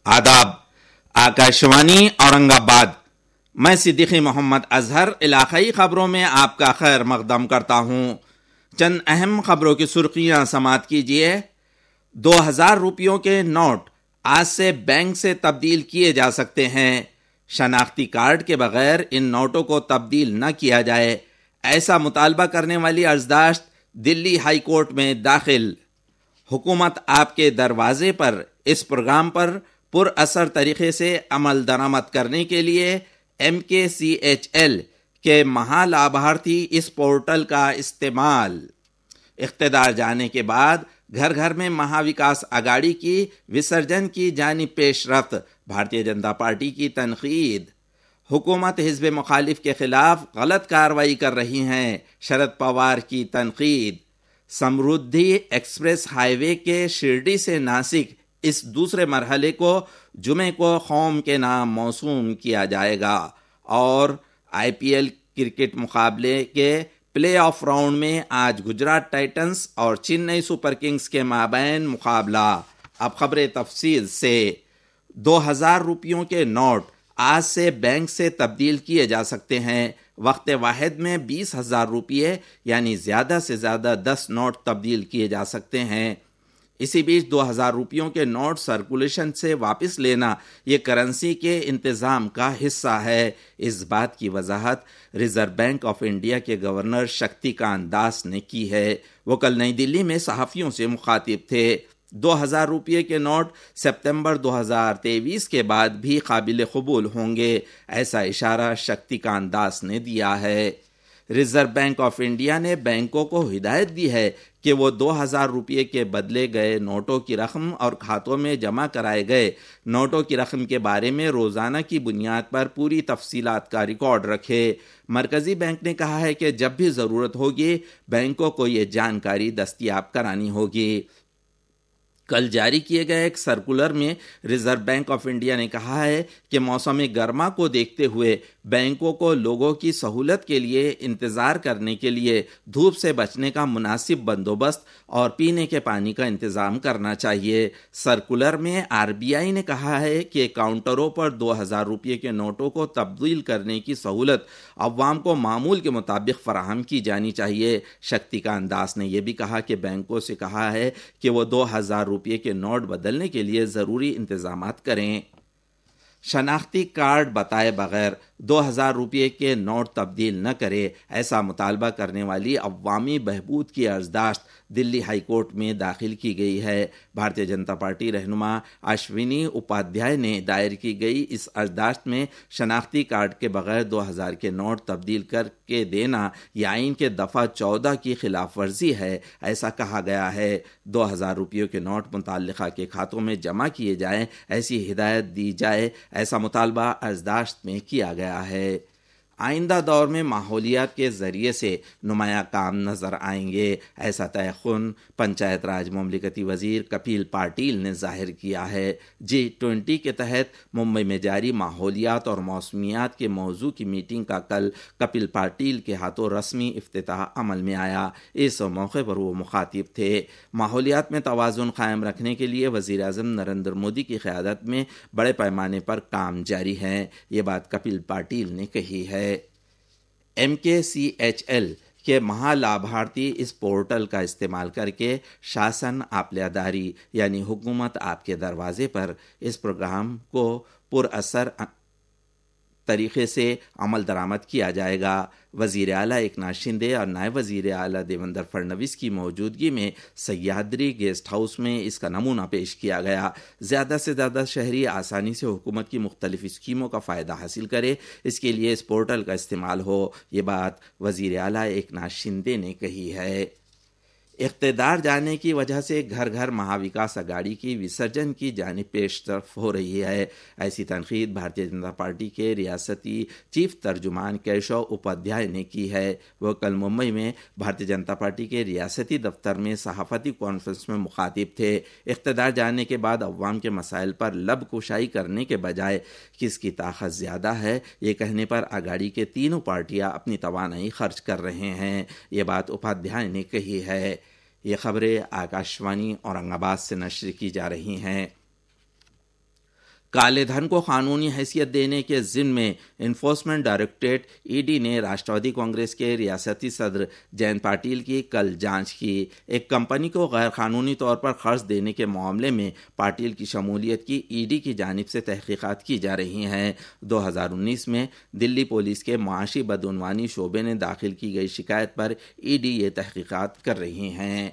आदाब। आकाशवाणी औरंगाबाद, मैं सिद्दीकी मोहम्मद अजहर इलाकाई खबरों में आपका खैर मकदम करता हूँ। चंद अहम खबरों की सुर्खियां समात कीजिए। 2000 रुपयों के नोट आज से बैंक से तब्दील किए जा सकते हैं। शनाख्ती कार्ड के बगैर इन नोटों को तब्दील न किया जाए, ऐसा मुतालबा करने वाली अर्जदाश्त दिल्ली हाई कोर्ट में दाखिल। हुकूमत आपके दरवाजे पर इस प्रोग्राम पर पुरअसर तरीके से अमल दरामद करने के लिए MKCHL के महालाभार्थी इस पोर्टल का इस्तेमाल। इख्तिदार जाने के बाद घर घर में महाविकास आघाड़ी की विसर्जन की जानी पेशरफ्त, भारतीय जनता पार्टी की तनकीद। हुकूमत हिज़्ब मुखालिफ के खिलाफ गलत कार्रवाई कर रही हैं, शरद पवार की तनकीद। समृद्धि एक्सप्रेस हाईवे के शिरडी से नासिक इस दूसरे मरहले को जुमे को कौम के नाम मौसूम किया जाएगा। और IPL क्रिकेट मुकाबले के प्ले ऑफ राउंड में आज गुजरात टाइटंस और चेन्नई सुपर किंग्स के माबैन मुकाबला। अब खबरें तफसील से। 2000 रुपयों के नोट आज से बैंक से तब्दील किए जा सकते हैं। वक्त वाहिद में 20,000 रुपये यानी ज़्यादा से ज़्यादा 10 नोट तब्दील किए जा सकते हैं। इसी बीच 2000 रुपयों के नोट सर्कुलेशन से वापस लेना ये करेंसी के इंतज़ाम का हिस्सा है। इस बात की वजाहत रिजर्व बैंक ऑफ इंडिया के गवर्नर शक्तिकांत दास ने की है। वो कल नई दिल्ली में सहाफ़ियों से मुखातिब थे। 2000 रुपये के नोट सितंबर 2023 के बाद भी काबिल कबूल होंगे, ऐसा इशारा शक्तिकांत दास ने दिया है। रिजर्व बैंक ऑफ इंडिया ने बैंकों को हिदायत दी है कि वो 2000 रुपये के बदले गए नोटों की रकम और खातों में जमा कराए गए नोटों की रकम के बारे में रोज़ाना की बुनियाद पर पूरी तफसीलात का रिकॉर्ड रखे। मरकजी बैंक ने कहा है कि जब भी ज़रूरत होगी बैंकों को ये जानकारी दस्तयाब करानी होगी। कल जारी किए गए एक सर्कुलर में रिजर्व बैंक ऑफ इंडिया ने कहा है कि मौसम गर्मा को देखते हुए बैंकों को लोगों की सहूलत के लिए इंतज़ार करने के लिए धूप से बचने का मुनासिब बंदोबस्त और पीने के पानी का इंतज़ाम करना चाहिए। सर्कुलर में RBI ने कहा है कि काउंटरों पर 2000 रुपये के नोटों को तब्दील करने की सहूलत अवाम को मामूल के मुताबिक फराहम की जानी चाहिए। शक्तिकांत दास ने यह भी कहा कि बैंकों से कहा है कि वो 2000 रुपये के नोट बदलने के लिए ज़रूरी इंतजामात करें। शनाख्ती कार्ड बताए बगैर 2000 रुपये के नोट तब्दील न करे, ऐसा मुतालबा करने वाली अवामी बहबूद की अर्जदाश्त दिल्ली हाई कोर्ट में दाखिल की गई है। भारतीय जनता पार्टी रहनुमा अश्विनी उपाध्याय ने दायर की गई इस अर्जदाश्त में शनाख्ती कार्ड के बगैर 2000 के नोट तब्दील करके देना यह आइन के दफ़ा 14 की खिलाफ वर्जी है, ऐसा कहा गया है। 2000 रुपयों के नोट मुतल्लिका के खातों में जमा किए जाएं, ऐसी हिदायत दी जाए, ऐसा मुतालबा अर्जदाश्त में किया गया है। आइंदा दौर में माहौलियात के ज़रिए से नुमाया काम नज़र आएंगे, ऐसा तयक़ुन पंचायत राज ममलिकती वज़ीर कपिल पाटिल ने जाहिर किया है। G20 के तहत मुंबई में जारी माहौलियात और मौसमियात के मौजू की मीटिंग का कल कपिल पाटिल के हाथों रस्मी इफ्तिताह अमल में आया। इस मौके पर वो मुखातिब थे। माहौलियात में तवाज़ुन कायम रखने के लिए वज़ीर आज़म नरेंद्र मोदी की क़यादत में बड़े पैमाने पर काम जारी है। ये बात कपिल पाटिल ने कही है। MKCHL के महालाभार्थी इस पोर्टल का इस्तेमाल करके शासन आपल्यादारी यानी हुकूमत आपके दरवाजे पर इस प्रोग्राम को पुरअसर तरीके से अमल दरामद किया जाएगा। वज़ीर आला एकनाथ शिंदे और नायब वज़ीर आला देवेंद्र फडणवीस की मौजूदगी में सह्याद्री गेस्ट हाउस में इसका नमूना पेश किया गया। ज़्यादा से ज़्यादा शहरी आसानी से हुकूमत की मुख्तलिफ स्कीमों का फ़ायदा हासिल करे, इसके लिए इस पोर्टल का इस्तेमाल हो। ये बात वज़ीर आला एकनाथ शिंदे ने कही है। इख्तिदार जाने की वजह से घर घर महाविकास आघाड़ी की विसर्जन की जानिब पेश तरफ हो रही है, ऐसी तनकीद भारतीय जनता पार्टी के रियासती चीफ तर्जुमान केशव उपाध्याय ने की है। वह कल मुंबई में भारतीय जनता पार्टी के रियासती दफ्तर में सहाफ़ती कॉन्फ्रेंस में मुखातिब थे। इख्तिदार जाने के बाद अवाम के मसाइल पर लब कुशाई करने के बजाय किसकी ताकत ज़्यादा है, ये कहने पर आघाड़ी के तीनों पार्टियां अपनी तवानाई खर्च कर रहे हैं। ये बात उपाध्याय ने कही है। ये खबरें आकाशवाणी औरंगाबाद से नश्र की जा रही हैं। کالے دھن کو قانونی حیثیت دینے کے ضمن میں انفورسمنٹ ڈائریکٹوریٹ ای ڈی نے راشٹروادی کانگریس کے ریاستی صدر جینت پاٹیل کی کل جانچ کی۔ ایک کمپنی کو غیر قانونی طور پر قرض دینے کے معاملے میں پاٹیل کی شمولیت کی ای ڈی کی جانب سے تحقیقات کی جا رہی ہیں۔ 2019 میں دلی پولیس کے معاشی بدعنوانی شعبے نے داخل کی گئی شکایت پر ای ڈی یہ تحقیقات کر رہی ہیں۔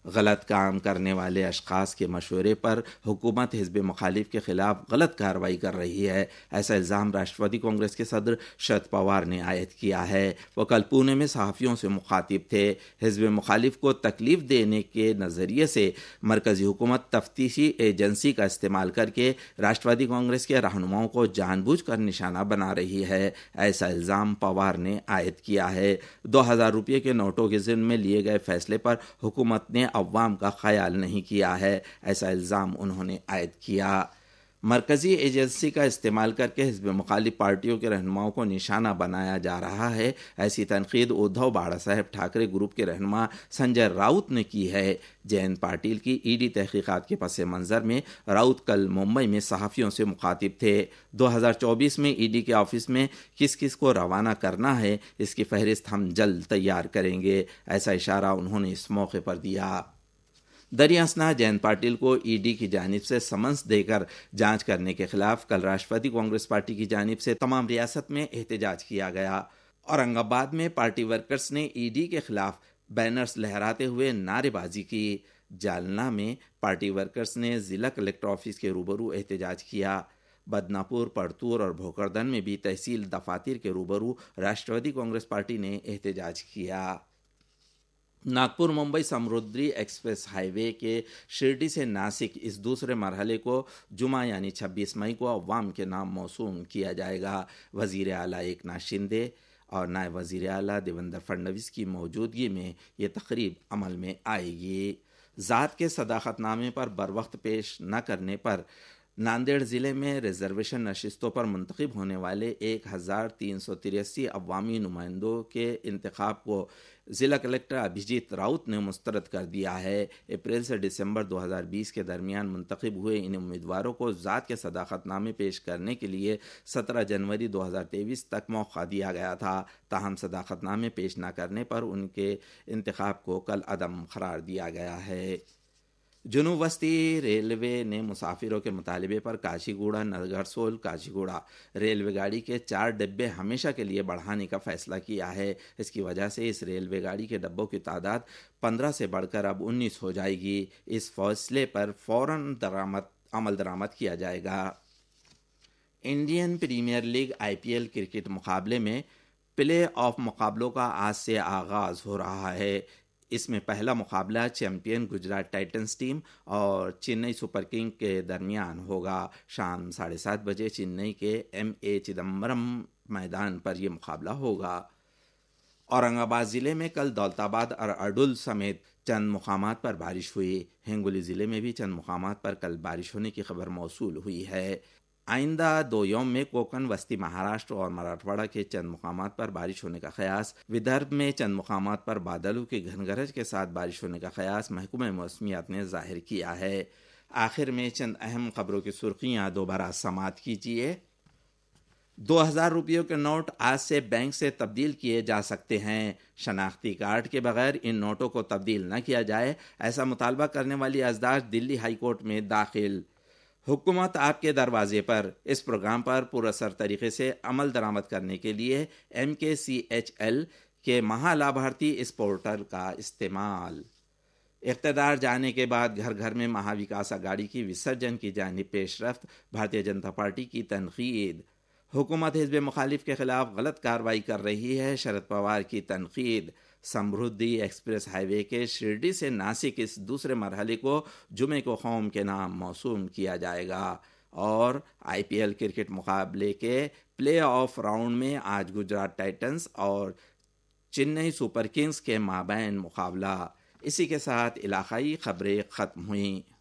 غلط کام کرنے والے اشخاص کے مشورے پر حکومت حزب مخالف کے خلاف غلط کارروائی کر رہی ہے، ایسا الزام راشٹروادی کانگریس کے صدر شرد پوار نے عائد کیا ہے۔ وہ کل پونے میں صحافیوں سے مخاطب تھے۔ حزب مخالف کو تکلیف دینے کے نظریے سے مرکزی حکومت تفتیشی ایجنسی کا استعمال کر کے راشٹروادی کانگریس کے رہنماؤں کو جان بوجھ کر نشانہ بنا رہی ہے، ایسا الزام پوار نے عائد کیا ہے۔ 2000 روپے کے نوٹوں کے ضمن میں لیے گئے فیصلے پر حکومت نے عوام کا خیال نہیں کیا ہے، ایسا الزام انہوں نے عائد کیا۔ مرکزی ایجنسی کا استعمال کر کے حزب مخالف پارٹیوں کے رہنماؤں کو نشانہ بنایا جا رہا ہے، ایسی تنقید ادھو باڑا صاحب ٹھاکرے گروپ کے رہنما سنجے راؤت نے کی ہے۔ جینت پاٹیل کی ای ڈی تحقیقات کے پس منظر میں راؤت کل ممبئی میں صحافیوں سے مخاطب تھے۔ 2024 میں ای ڈی کے آفس میں کس کس کو روانہ کرنا ہے، اس کی فہرست ہم جلد تیار کریں گے، ایسا اشارہ انہوں نے اس موقع پر دیا۔ دریں اثنا جینت پاٹیل کو ای ڈی کی جانب سے سمنس دے کر جانچ کرنے کے خلاف کل راشٹروادی کانگریس پارٹی کی جانب سے تمام ریاست میں احتجاج کیا گیا۔ اورنگ آباد میں پارٹی ورکرز نے ای ڈی کے خلاف بینرز لہراتے ہوئے نعرے بازی کی۔ جالنہ میں پارٹی ورکرز نے ضلع کلکٹر آفس کے روبرو احتجاج کیا۔ بدناپور، پرتور اور بھوکردن میں بھی تحصیل دفاتر کے روبرو راشٹروادی کانگریس پارٹی نے احتجاج کیا۔ ناگپور ممبئی سمردری ایکسپریس ہائی وے کے شرڈی سے ناسک اس دوسرے مرحلے کو جمعہ یعنی 26 مئی کو عوام کے نام موسوم کیا جائے گا۔ وزیر اعلیٰ ایکناتھ شندے اور نائب وزیر اعلیٰ دیویندر فڈنویس کی موجودگی میں یہ تقریب عمل میں آئے گی۔ ذات کے صداقت نامے پر بروقت پیش نہ کرنے پر ناندیڑ ضلع میں ریزرویشن نشستوں پر منتخب ہونے والے 1383 عوامی نمائندوں کے انتخاب کو ضلع کلکٹر ابھیجیت راؤت نے مسترد کر دیا ہے۔ اپریل سے دسمبر 2020 کے درمیان منتخب ہوئے ان امیدواروں کو ذات کے صداقت نامے پیش کرنے کے لیے 17 جنوری 2023 تک موقع دیا گیا تھا، تاہم صداقت نامے پیش نہ کرنے پر ان کے انتخاب کو کل عدم قرار دیا گیا ہے۔ جنوب وسطی ریلوے نے مسافروں کے مطالبے پر کاچی گوڑا نگرسول کاچی گوڑا ریلوے گاڑی کے 4 ڈبے ہمیشہ کے لیے بڑھانے کا فیصلہ کیا ہے۔ اس کی وجہ سے اس ریلوے گاڑی کے ڈبوں کی تعداد 15 سے بڑھ کر اب 19 ہو جائے گی۔ اس فیصلے پر فوراً عمل درآمد کیا جائے گا۔ انڈین پریمیئر لیگ IPL کرکٹ مقابلے میں پلے آف مقابلوں کا آج سے آغاز ہو رہا ہے۔ اس میں پہلا مقابلہ چیمپئن گجرات ٹائٹنز ٹیم اور چنئی سپر کنگ کے درمیان ہوگا۔ شام 7:30 بجے چنئی کے MA چدمبرم میدان پر یہ مقابلہ ہوگا۔ اورنگ آباد ضلع میں کل دولت آباد اور اڈول سمیت چند مقامات پر بارش ہوئی۔ ہنگولی ضلع میں بھی چند مقامات پر کل بارش ہونے کی خبر موصول ہوئی ہے۔ آئندہ 2 یوم میں کوکن، وسطی مہاراشٹر اور مراٹھواڑہ کے چند مقامات پر بارش ہونے کا قیاس، ودربھ میں چند مقامات پر بادلوں کی گھن گرج کے ساتھ بارش ہونے کا قیاس محکمہ موسمیات نے ظاہر کیا ہے۔ آخر میں چند اہم خبروں کی سرخیاں دوبارہ سماعت کیجیے۔ 2000 روپیوں کے نوٹ آج سے بینک سے تبدیل کیے جا سکتے ہیں۔ شناختی کارڈ کے بغیر ان نوٹوں کو تبدیل نہ کیا جائے، ایسا مطالبہ کرنے والی ازداج دلی ہائی کورٹ میں داخل۔ حکومت آپ کے دروازے پر، اس پروگرام پر پراثر طریقے سے عمل درآمد کرنے کے لیے MKCHL کے مہا لابھارتی اس پورٹل کا استعمال۔ اقتدار جانے کے بعد گھر گھر میں مہا وکاس اگاڑی کی وسرجن کی جانب پیش رفت، بھارتیہ جنتا پارٹی کی تنقید۔ حکومت حزب مخالف کے خلاف غلط کارروائی کر رہی ہے، شرد پوار کی تنقید۔ سمردھی ایکسپریس ہائی وے کے شرڈی سے ناسک اس دوسرے مرحلے کو جمعے کو قوم کے نام موسوم کیا جائے گا۔ اور IPL کرکٹ مقابلے کے پلے آف راؤنڈ میں آج گجرات ٹائٹنز اور چنئی سپر کنگز کے مابین مقابلہ۔ اسی کے ساتھ علاقائی خبریں ختم ہوئیں۔